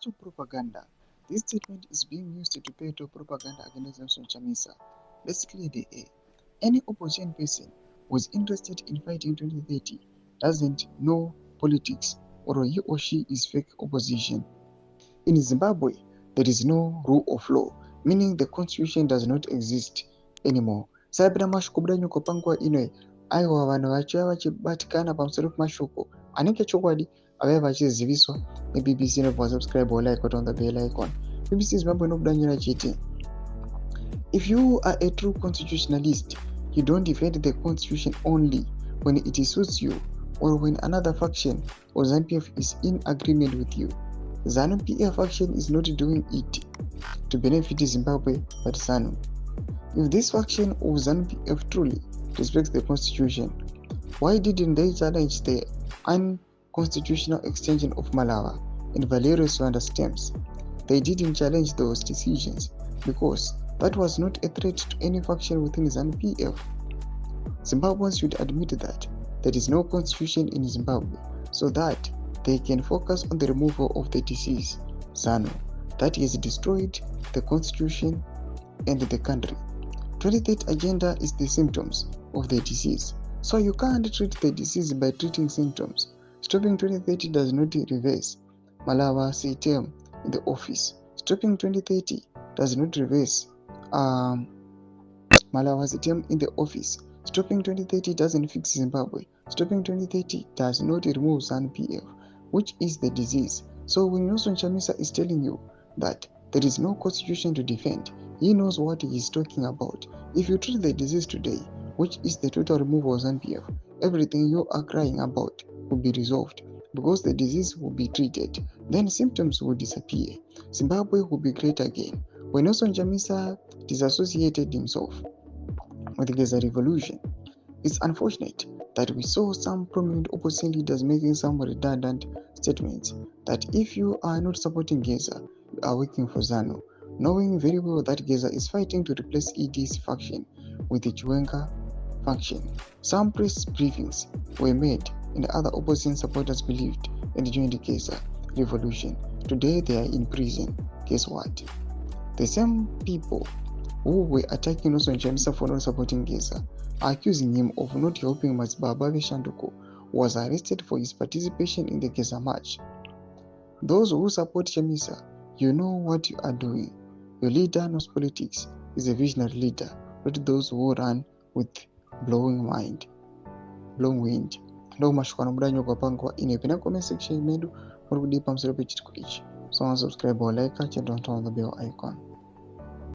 Stop propaganda. This statement is being used to peddle propaganda against Nelson Chamisa. Let's clear the air. Any opposition person who is interested in fighting 2030 doesn't know politics, or he or she is fake opposition. In Zimbabwe, there is no rule of law, meaning the constitution does not exist anymore. Sabina mashoko nyuko panguva ino aiwa vanhu vachiva vachibatikana pamusoro pemashoko anenge chokwadi avaiva vachiziviswa nebbc. Inobva subscribe or like on the bell icon. BBC Zimbabwe inobuda nyora chete. If you are a true constitutionalist, you don't defend the constitution only when it suits you or when another faction or ZANU-PF is in agreement with you. ZANU-PF faction is not doing it to benefit Zimbabwe but ZANU. If this faction of ZANU-PF truly respects the constitution, why didn't they challenge the unconstitutional extension of Malawa and Valerio Swanda's terms? They didn't challenge those decisions because that was not a threat to any faction within ZANU-PF. Zimbabweans should admit that there is no constitution in Zimbabwe so that they can focus on the removal of the disease, ZANU, that has destroyed the constitution and the country. 2030 agenda is the symptoms of the disease. So you can't treat the disease by treating symptoms. Stopping 2030 does not reverse Malawa's term in the office. Stopping 2030 does not reverse Malawa's term in the office. Stopping 2030 doesn't fix Zimbabwe. Stopping 2030 does not remove ZANU-PF, which is the disease. So when Nelson Chamisa is telling you that there is no constitution to defend, he knows what he is talking about. If you treat the disease today, which is the total removal of ZANU-PF, everything you are crying about will be resolved because the disease will be treated. Then symptoms will disappear. Zimbabwe will be great again. When Nelson Chamisa disassociated himself with the revolution, it's unfortunate that we saw some prominent opposition leaders making some redundant statements that if you are not supporting Geza, you are working for ZANU, knowing very well that Geza is fighting to replace ED's faction with the Chiwenga faction. Some press briefings were made and other opposition supporters believed and joined the Geza revolution. Today they are in prison. Guess what? The same people who were attacking Nelson Chamisa for not supporting Geza are accusing him of not helping Mazibaba Shanduko, who was arrested for his participation in the Geza march. Those who support Chamisa, you know what you are doing. Your leader knows politics, is a visionary leader, not those who run with blowing wind. Ndo mashoko anobuda nyuko panguva ino. Pina comment section medu muri kudipa pamusoro pechitiko ichi. So subscribe or like channel, turn on the bell icon.